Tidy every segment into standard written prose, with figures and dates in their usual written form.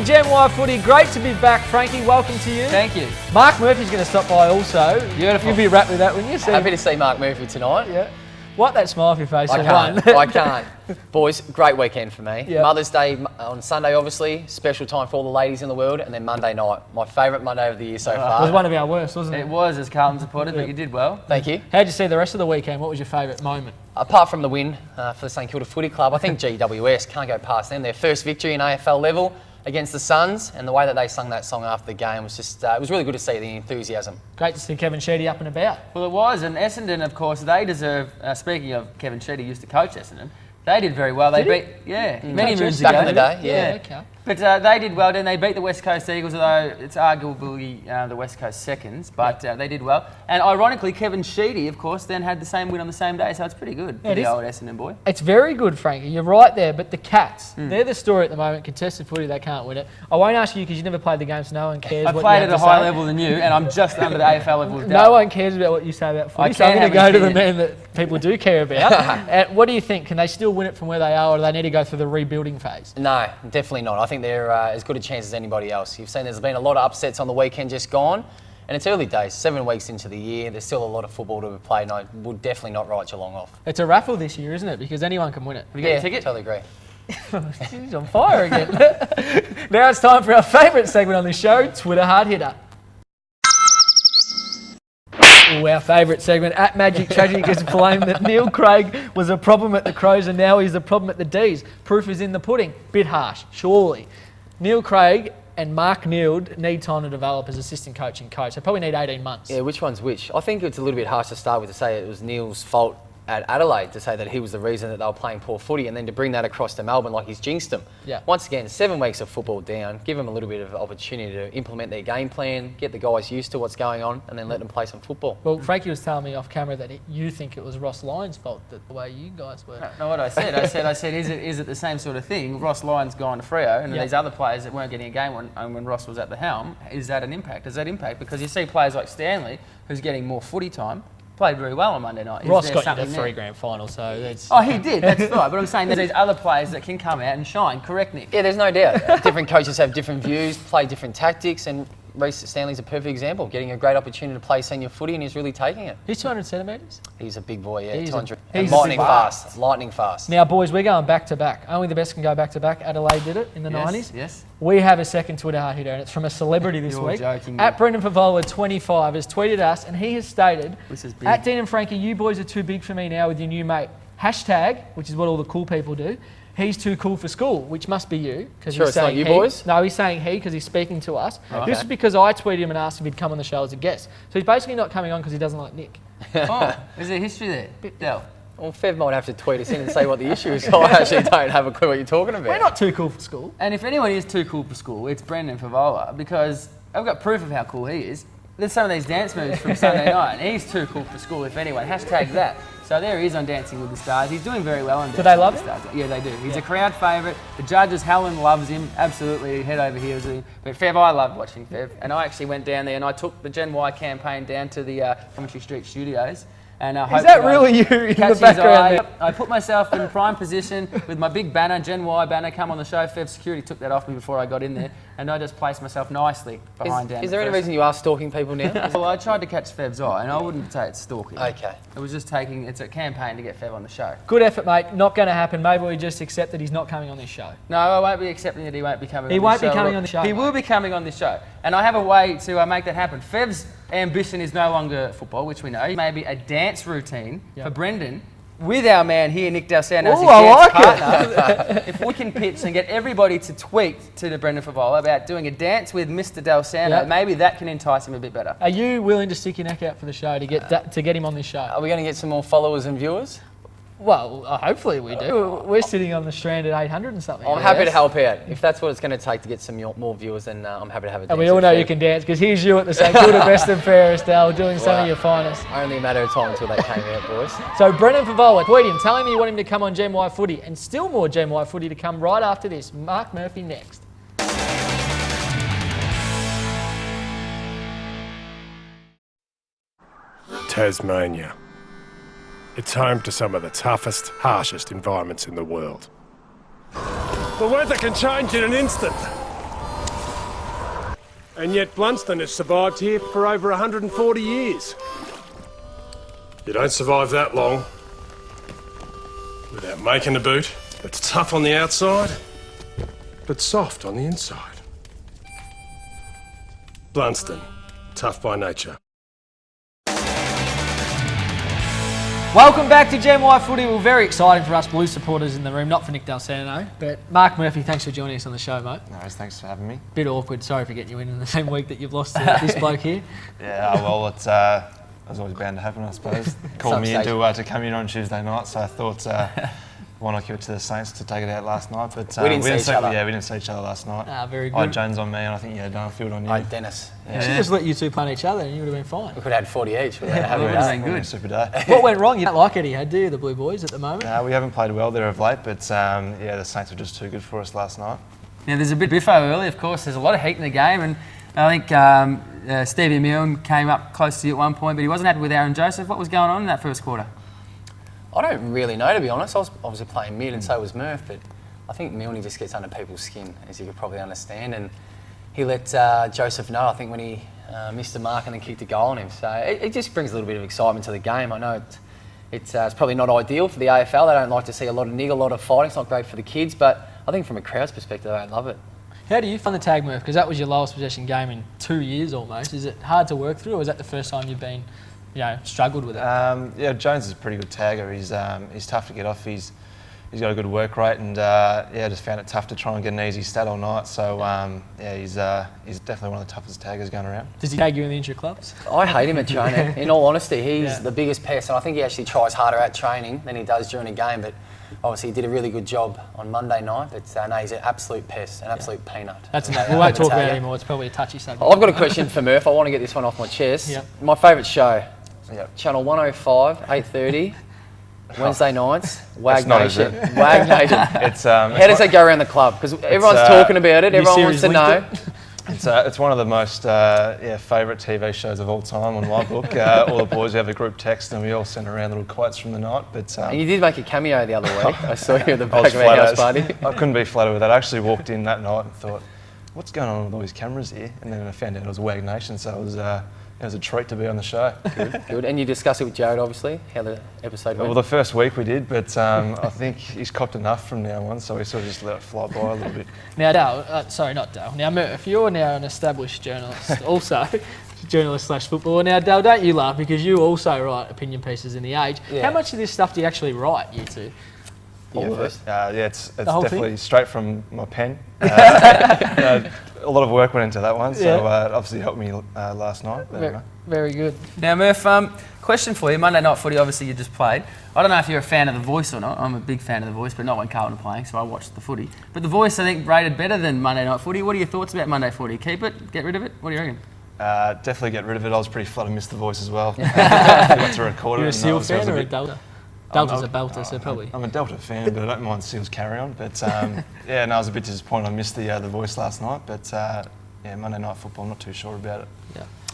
Gen Y Footy. Great to be back, Frankie. Welcome to you. Thank you. Mark Murphy's going to stop by also. Beautiful. You'll be wrapped with that, wouldn't you? Happy to see Mark Murphy tonight. Yeah. Wipe that smile off your face. I can't. Boys, great weekend for me. Yep. Mother's Day on Sunday, obviously. Special time for all the ladies in the world. And then Monday night. My favourite Monday of the year so far. It was one of our worst, wasn't it? It was, as Carlton supported, but you did well. Thank you. How'd you see the rest of the weekend? What was your favourite moment? Apart from the win for the St Kilda Footy Club, I think GWS can't go past them. Their first victory in AFL level against the Suns, and the way that they sung that song after the game was just, it was really good to see the enthusiasm. Great to see Kevin Sheedy up and about. Well, it was, and Essendon, of course, they deserve, speaking of Kevin Sheedy, used to coach Essendon, they did very well. They beat, many moons ago. Back in the day, yeah. Okay. But they did well, then they beat the West Coast Eagles, although it's arguably the West Coast seconds, but they did well. And ironically, Kevin Sheedy, of course, then had the same win on the same day, so it's pretty good for the old Essendon boy. It's very good, Frankie. You're right there, but the Cats, they're the story at the moment. Contested footy, they can't win it. I won't ask you because you never played the game, so no one cares. I played at a higher level than you, and I'm just under the AFL level of No one cares about what you say about footy, so I'm going to go to the man that people do care about. And what do you think? Can they still win it from where they are, or do they need to go through the rebuilding phase? No, definitely not. I think they're as good a chance as anybody else. You've seen there's been a lot of upsets on the weekend just gone, and it's early days, 7 weeks into the year. There's still a lot of football to be played, and I would definitely not write Geelong off. It's a raffle this year, isn't it? Because anyone can win it. Have you got a ticket? Totally agree. He's on fire again. Now it's time for our favourite segment on this show, Twitter Hard Hitter. Our favourite segment, at Magic Tragedy, gets blamed that Neil Craig was a problem at the Crows and now he's a problem at the D's. Proof is in the pudding. Bit harsh, surely. Neil Craig and Mark Neild need time to develop as assistant coach and coach. They probably need 18 months. Yeah, which one's which? I think it's a little bit harsh to start with to say it was Neil's fault at Adelaide, to say that he was the reason that they were playing poor footy, and then to bring that across to Melbourne like he's jinxed them. Yeah. Once again, 7 weeks of football down, give them a little bit of opportunity to implement their game plan, get the guys used to what's going on, and then let them play some football. Well, Frankie was telling me off camera that you think it was Ross Lyon's fault, that the way you guys were. No, what I said, I said, is it the same sort of thing? Ross Lyon's gone to Freo, and these other players that weren't getting a game when Ross was at the helm, is that an impact? Does that impact? Because you see players like Stanley, who's getting more footy time, played very well on Monday night. Ross got you to 3 grand final, so that's... Oh, he did, that's right. But I'm saying there's these other players that can come out and shine. Correct, Nick? Yeah, there's no doubt. Different coaches have different views, play different tactics, and Reece Stanley's a perfect example, getting a great opportunity to play senior footy, and he's really taking it. He's 200 centimetres? He's a big boy, yeah, He's 200. he's lightning fast, lightning fast. Now, boys, we're going back to back. Only the best can go back to back. Adelaide did it in the 90s. Yes. We have a second Twitter hard hitter, and it's from a celebrity this You're week. joking, At Brendan Favola 25 has tweeted us, and he has stated, This is big. at Dean and Frankie, you boys are too big for me now with your new mate. Hashtag, which is what all the cool people do, he's too cool for school, which must be you. Sure, it's not you boys? No, he's saying he because he's speaking to us. Okay. This is because I tweeted him and asked if he'd come on the show as a guest. So he's basically not coming on because he doesn't like Nick. Oh, is there history there? Del. Well, Fev might have to tweet us in and say what the issue is. I actually don't have a clue what you're talking about. We're not too cool for school. And if anyone is too cool for school, it's Brendan Favola, because I've got proof of how cool he is. There's some of these dance moves from Sunday night, and he's too cool for school, if anyone. Hashtag that. So there he is on Dancing with the Stars. He's doing very well on Dancing they love with the Stars. Yeah, they do. He's a crowd favourite. The judges, Helen loves him. Absolutely head over heels. But Fev, I loved watching Fev. And I actually went down there and I took the Gen Y campaign down to the Coventry Street studios. And is that really you in the background there? I put myself in prime position with my big banner, Gen Y banner, come on the show. Fev security took that off me before I got in there, and I just placed myself nicely behind Dan. Is there any reason you are stalking people now? Well, I tried to catch Fev's eye, and I wouldn't say it's stalking. Okay. It was just it's a campaign to get Fev on the show. Good effort, mate. Not going to happen. Maybe we just accept that he's not coming on this show. No, I won't be accepting that he won't be coming on this show. He won't be coming on the show. He will be coming on this show. And I have a way to make that happen. Fev's ambition is no longer football, which we know. Maybe a dance routine for Brendan with our man here, Nick Dalsano, as his dance partner. If we can pitch and get everybody to tweet to the Brendan Favola about doing a dance with Mr. Dalsano, maybe that can entice him a bit better. Are you willing to stick your neck out for the show to get him on this show? Are we going to get some more followers and viewers? Well, hopefully we do. We're sitting on the Strand at 800 and something. I'm happy to help out. If that's what it's going to take to get some more viewers, then I'm happy to have a dance. And we all know you can dance, because here's you at the St Kilda Best and Fairest, Al, doing some of your finest. Only a matter of time until they came out, boys. So Brendan Favola, tweet him, tell him you want him to come on Gen Y Footy, and still more Gen Y Footy to come right after this. Mark Murphy next. Tasmania. It's home to some of the toughest, harshest environments in the world. The weather can change in an instant. And yet Blunston has survived here for over 140 years. You don't survive that long without making a boot that's tough on the outside, but soft on the inside. Blunston, tough by nature. Welcome back to Gen Y Footy. Well, very exciting for us Blue supporters in the room, not for Nick Dalsano, but Mark Murphy, thanks for joining us on the show, mate. No worries, thanks for having me. Bit awkward, sorry for getting you in the same week that you've lost to this bloke here. Yeah, well, it's always bound to happen, I suppose. Called me in to come in on Tuesday night, so I thought, why not give it to the Saints to take it out last night? But we didn't see each other. Yeah, we didn't see each other last night. Very good. I had Jones on me, and I think you had Darfield on you. I had Dennis. Yeah. Should just let you two punt each other and you would have been fine. We could have had 40 each. Would have been good. Super day. What went wrong? You don't like Eddie Had, do you, the Blue Boys, at the moment? No, we haven't played well there of late, but yeah, the Saints were just too good for us last night. Now, there's a bit biffo early, of course. There's a lot of heat in the game, and I think Stevie Milne came up close to you at one point, but he wasn't happy with Aaron Joseph. What was going on in that first quarter? I don't really know, to be honest. I was obviously playing mid and so was Murph, but I think Milne just gets under people's skin, as you could probably understand, and he let Joseph know, I think, when he missed the mark and then kicked a goal on him. So it just brings a little bit of excitement to the game. I know it's probably not ideal for the AFL. They don't like to see a lot of niggle, a lot of fighting. It's not great for the kids, but I think from a crowd's perspective, they love it. How do you find the tag, Murph? Because that was your lowest possession game in 2 years almost. Is it hard to work through, or is that the first time you've been, struggled with it? Yeah, Jones is a pretty good tagger. He's tough to get off. He's got a good work rate, and yeah, just found it tough to try and get an easy stat all night. So yeah, he's definitely one of the toughest taggers going around. Does he tag you in the intra clubs? I hate him at training. In all honesty, he's the biggest pest, and I think he actually tries harder at training than he does during a game. But obviously, he did a really good job on Monday night. But no, he's an absolute pest, an absolute peanut. That's enough. We won't talk about it anymore. It's probably a touchy subject. I've got a question for Murph. I want to get this one off my chest. Yep. My favourite show, Channel 105, 8:30. Wednesday nights, Wag Nation. Wag Nation. How does that go around the club? Because everyone's talking about it. Everyone wants to know. It's one of the most favourite TV shows of all time on my book. All the boys, we have a group text and we all send around little quotes from the night. But and you did make a cameo the other week. I saw you at the back of our house party. I couldn't be flattered with that. I actually walked in that night and thought, what's going on with all these cameras here? And then I found out it was Wag Nation, so it was a treat to be on the show. Good. And you discussed it with Jared, obviously, how the episode went? Well, the first week we did, but I think he's copped enough from now on, so we sort of just let it fly by a little bit. Now, Dale, sorry, not Dale. Now, Murph, you're now an established journalist, also journalist/footballer. Now, Dale, don't you laugh, because you also write opinion pieces in The Age. Yeah. How much of this stuff do you actually write, you two? Yeah, it's definitely thing? straight from my pen. A lot of work went into that one, so obviously helped me last night. Very good. Now, Murph, question for you. Monday Night Footy, obviously you just played. I don't know if you're a fan of The Voice or not. I'm a big fan of The Voice, but not when Carlton are playing, so I watched the footy. But The Voice, I think, rated better than Monday Night Footy. What are your thoughts about Monday Footy? Keep it? Get rid of it? What do you reckon? Definitely get rid of it. I was pretty flat. I missed The Voice as well. I forgot to record it. You're a Seal fan or a Delta? Delta's a belter, so probably. I'm a Delta fan, but I don't mind Seals carry on. But yeah, no, I was a bit disappointed. I missed the Voice last night, but yeah, Monday Night Football, I'm not too sure about it.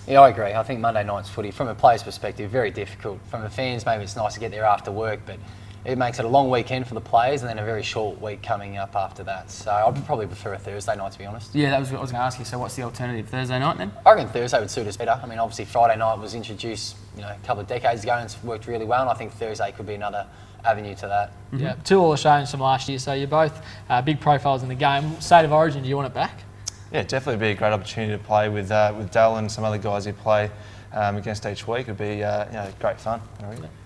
Yeah, I agree. I think Monday night's footy, from a player's perspective, very difficult. From the fans, maybe it's nice to get there after work, but it makes it a long weekend for the players and then a very short week coming up after that. So I'd probably prefer a Thursday night, to be honest. Yeah, that was what I was going to ask you. So what's the alternative? Thursday night then? I reckon Thursday would suit us better. I mean, obviously Friday night was introduced, a couple of decades ago and it's worked really well, and I think Thursday could be another avenue to that. Mm-hmm. Yeah, 2 All-Australians from last year, so you're both big profiles in the game. State of Origin, do you want it back? Yeah, definitely be a great opportunity to play with Dale and some other guys who play against each week. It'd be great fun.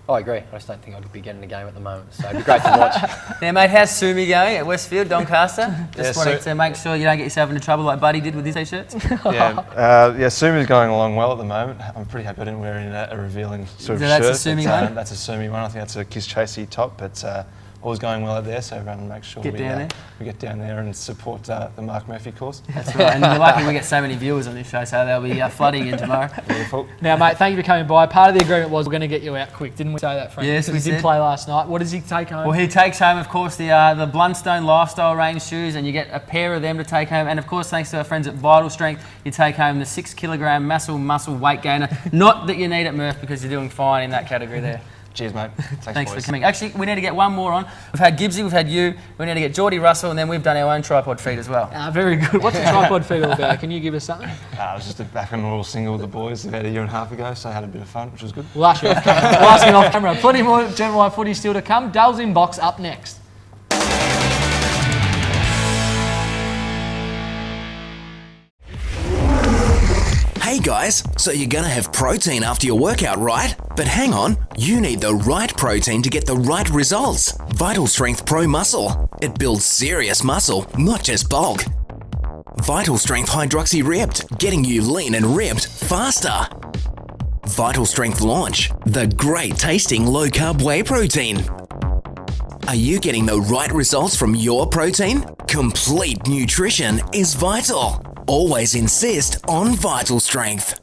I agree. I just don't think I'd be getting the game at the moment, so it'd be great to watch. Now, mate, how's Sumi going at Westfield, Doncaster? Just wanted to make sure you don't get yourself into trouble like Buddy did with his t-shirts. Yeah, Sumi's going along well at the moment. I'm pretty happy I didn't wear a revealing sort of shirt. That's a Sumi one? That's a Sumi one. I think that's a Kiss Chasey top, but all's going well out there, so everyone make sure we get down there and support the Mark Murphy course. That's right, and we're lucky we get so many viewers on this show, so they'll be flooding in tomorrow. Beautiful. Now, mate, thank you for coming by. Part of the agreement was we're going to get you out quick, didn't we say that, Frankie? Yes, we did play last night. What does he take home? Well, he takes home, of course, the Blundstone Lifestyle range shoes, and you get a pair of them to take home. And, of course, thanks to our friends at Vital Strength, you take home the 6 kilogram muscle weight gainer. Not that you need it, Murph, because you're doing fine in that category there. Cheers, mate. Thanks boys. for coming. Actually, we need to get one more on. We've had Gibbsy, we've had you. We need to get Geordie Russell, and then we've done our own tripod feed as well. Very good. What's a tripod feed all about? Can you give us something? It was just a back and roll single with the boys about a year and a half ago, so I had a bit of fun, which was good. We'll ask you off camera. We'll ask you off camera. Plenty more Gen Y footy still to come. Dale's Inbox up next. Hey guys, so you're gonna have protein after your workout, right? But hang on, you need the right protein to get the right results. Vital Strength Pro Muscle. It builds serious muscle, not just bulk. Vital Strength Hydroxy Ripped, getting you lean and ripped faster. Vital Strength Launch, the great tasting low carb whey protein. Are you getting the right results from your protein? Complete nutrition is vital. Always insist on Vital Strength.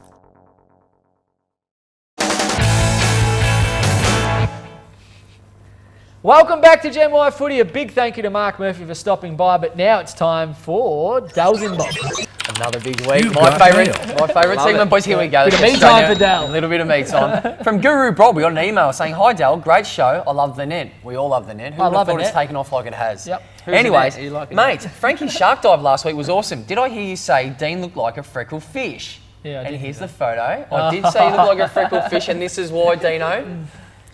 Welcome back to Gen Y Footy. A big thank you to Mark Murphy for stopping by, but now it's time for Dale's Inbox. Another big week. My favourite segment, boys. Here we go. Bit of me time for Dale. A little bit of me time. From Guru Bob, we got an email saying, "Hi Dale, great show. I love the net. We all love the net. Who would have thought it's taken off like it has?" Yep. Anyways, You like it? mate, Frankie's shark dive last week was awesome. Did I hear you say Dean looked like a freckled fish? Yeah, I And did here's the photo. I did say you look like a freckled fish, and this is why, Dino.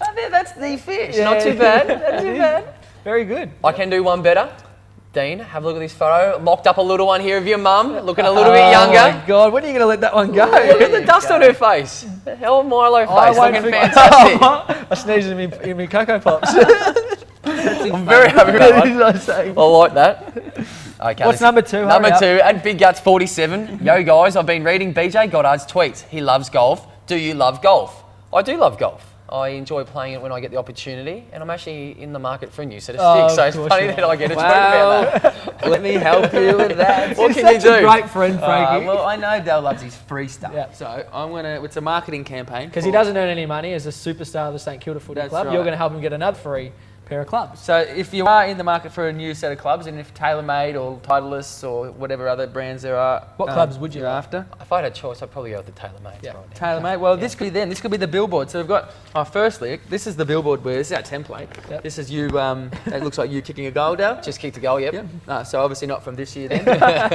Oh, there, that's the fish. Yeah. Not too bad. Not too bad. Very good. I can do one better. Dean, have a look at this photo. Mocked up a little one here of your mum, looking a little bit younger. Oh my God, when are you going to let that one go? Look at the dust on her face. The hell Milo face, I won't looking forget- fantastic. I sneezed in me Cocoa Pops. I'm very happy with that one. I like that. Okay, What's number two? Number Hurry up. 2, at Big Guts 47. Yo guys, I've been reading BJ Goddard's tweets. He loves golf. Do you love golf? I do love golf. I enjoy playing it when I get the opportunity, and I'm actually in the market for a new set of sticks, so it's of course funny you that I get a tweet about that. Let me help you with that. What can you Such a do? great friend, Frankie. Well, I know Dale loves his free stuff. Yeah. So I'm gonna. It's a marketing campaign. Because he doesn't earn any money as a superstar of the St Kilda Footy That's Club. right. You're going to help him get another free pair of clubs. So if you are in the market for a new set of clubs, and if TaylorMade or Titleist or whatever other brands there are, What clubs would you you're like? after? If I had a choice, I'd probably go with the TaylorMade Yeah. right now. TaylorMade. Well, this could be them. This could be the billboard. So we've got. Firstly, this is the billboard. Where this is our template. Yep. This is you. It looks like you kicking a goal, Dale. Just kicked the goal, yep. So obviously not from this year then.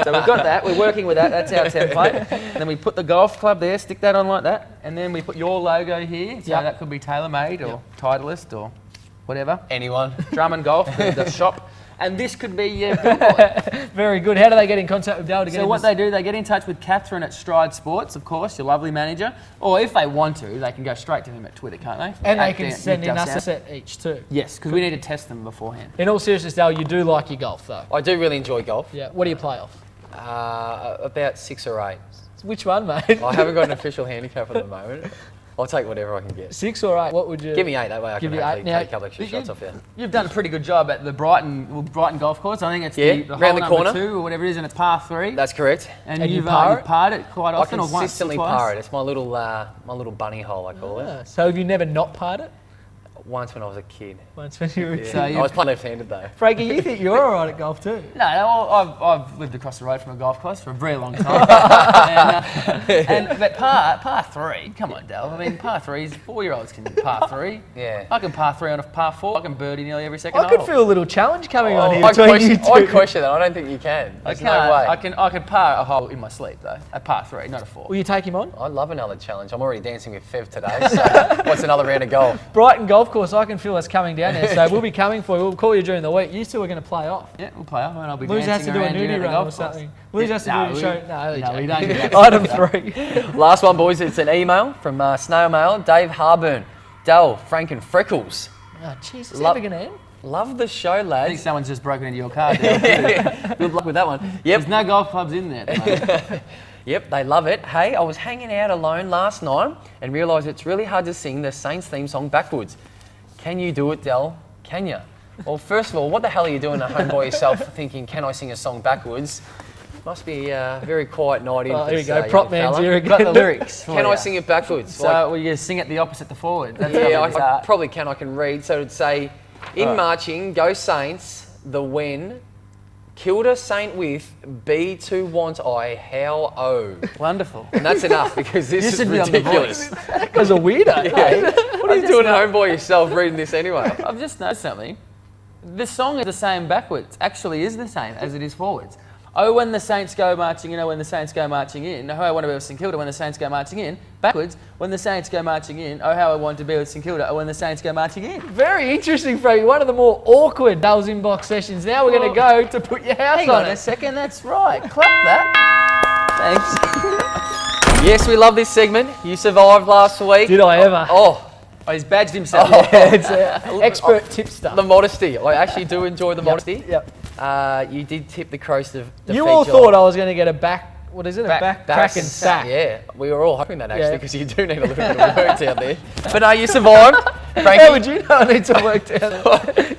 So we've got that. We're working with that. That's our template. And then we put the golf club there. Stick that on like that. And then we put your logo here. So Yep. that could be TaylorMade or Titleist or whatever. Anyone? Drummond Golf, the shop. And this could be your billboard. Very good. How do they get in contact with Dale to get So him what to- they do, they get in touch with Catherine at Stride Sports, of course, your lovely manager. Or if they want to, they can go straight to him at Twitter, can't they? And they At can Nick send in us a Dussout. set each too. Yes, because we need to test them beforehand. In all seriousness, Dale, you do like your golf though. I do really enjoy golf. Yeah. What do you play off? About 6 or 8. Which one, mate? I haven't got an official handicap at the moment. I'll take whatever I can get. 6 or 8? What would you? Give me 8, that way I Give can you hopefully 8. Now, take a couple extra shots off you. You've done a pretty good job at the Brighton golf course. I think it's Yeah, the round hole the number corner. 2 or whatever it is, and it's par 3. That's correct. and And you you've par you've parred it quite I often, or once or consistently twice. par it. It's my little bunny hole, I call it. So have you never not parred it? Once when I was a kid. Once when you were a Yeah. kid. So I you- was playing left-handed though. Frankie, you think you're all right at golf too? No, I've lived across the road from a golf course for a very long time. But par 3, come on, Dale. I mean, par 3s, 4-year-olds can par 3. Yeah. I can par 3 on a par 4. I can birdie nearly every second I could hole. feel a little challenge coming on here I between you two. question that. I don't think you can. I There's can't. no way. I can par a hole in my sleep though. A par 3, not a 4. Will you take him on? I love another challenge. I'm already dancing with Fev today, so what's another round of golf? Brighton Golf Course, I can feel us coming down there, so we'll be coming for you. We'll call you during the week. You two are going to play off. Yeah, we'll play off, and I'll be Lose has dancing to do a around you at nudie the run golf or course. something. Lose has to do a show. No, we don't do that. Item 3. Last one, boys. It's an email from Snail Mail, Dave Harburn. Dale, Frank and Freckles. Oh, jeez, is Love- ever going to end? Love the show, I think lads. someone's just broken into your car. Dale. Good luck with that one. There's Yep. no golf clubs in there. At the moment. Yep, they love it. Hey, I was hanging out alone last night and realised it's really hard to sing the Saints theme song backwards. Can you do it, Del? Can you? Well, first of all, what the hell are you doing at home by yourself thinking, can I sing a song backwards? Must be a very quiet night in Oh, for here we this, go. Prop young man's fella. here Got the again. lyrics. Can I sing it backwards? So well, you sing it the opposite to forward. That's yeah, how we I start. probably can. I can read. So it'd say, in marching, go Saints, the when, Kilda Saint with, be to want I, how oh. Wonderful. And that's enough because this You is should be on The ridiculous. Voice. As a weirdo. What are you doing at home by yourself reading this anyway? I've just noticed something. The song is the same backwards. Actually, is the same as it is forwards. Oh, when the Saints go marching in, oh, when the Saints go marching in. Oh, how I want to be with St Kilda when the Saints go marching in. Backwards, when the Saints go marching in. Oh, how I want to be with St Kilda, oh, when the Saints go marching in. Very interesting, Frankie. One of the more awkward Dale's Inbox sessions. Now we're going to go to put your house Hang on on a it. second, that's right. Clap that. Thanks. Yes, we love this segment. You survived last week. Did I ever? Oh, He's badged himself. It's expert tipster. the modesty. I actually do enjoy the modesty. Yep. You did tip the Crows to defeat You all Geelong. thought I was going to get a back, what is it? A back crack and sack. Yeah, we were all hoping that actually Yeah. because you do need a little bit of work down there. But no, you survived. Frankie, How would you know I need to work down?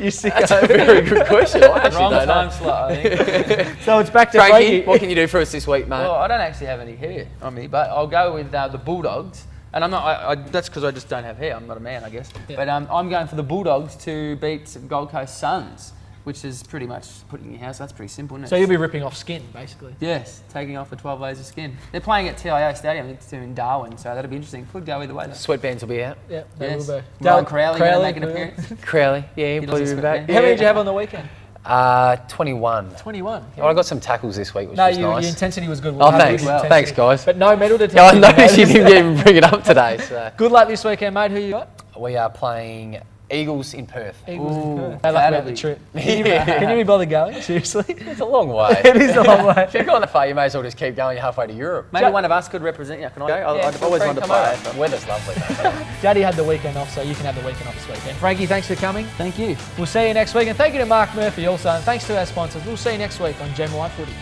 You sicko. That's a very good question. I actually Wrong don't know. time slot, I think. So it's back to Frankie, Frankie. what can you do for us this week, mate? Well, I don't actually have any hair on me, but I'll go with the Bulldogs. And I'm not. That's because I just don't have hair. I'm not a man, I guess. Yeah. But I'm going for the Bulldogs to beat Gold Coast Suns, which is pretty much putting your house. That's pretty simple, isn't it? So you'll be ripping off skin, basically. Yes, taking off the 12 layers of skin. They're playing at TIO Stadium. It's in Darwin, so that'll be interesting. Could go either way. Though. Sweatbands will be out. Yeah, they Yes. will be. Ryan Crowley going to make an yeah. appearance. Crowley, yeah, he'll doesn't be back. sweat How many did you have on the weekend? 21. 21. Well, I got some tackles this week, which No, was your nice. intensity was good. Oh, We'll thanks. have good Thanks, intensity. guys. But no medal Yeah, I detection. noticed you didn't even bring it up today. So Good luck this weekend, mate. Who you got? we are playing Eagles in Perth. Eagles in Ooh, Perth. They luck that'll about the be- trip. Can you be bothered going? Seriously? It's a long way. It is a long way. If you've gone that far, you may as well just keep going halfway to Europe. Maybe one of us could represent you. Can I go? I've always wanted to play. The weather's lovely. Though. Jaddy had the weekend off, so you can have the weekend off this weekend. Frankie, thanks for coming. Thank you. We'll see you next week. And thank you to Mark Murphy also. And thanks to our sponsors. We'll see you next week on Gen Y Footy.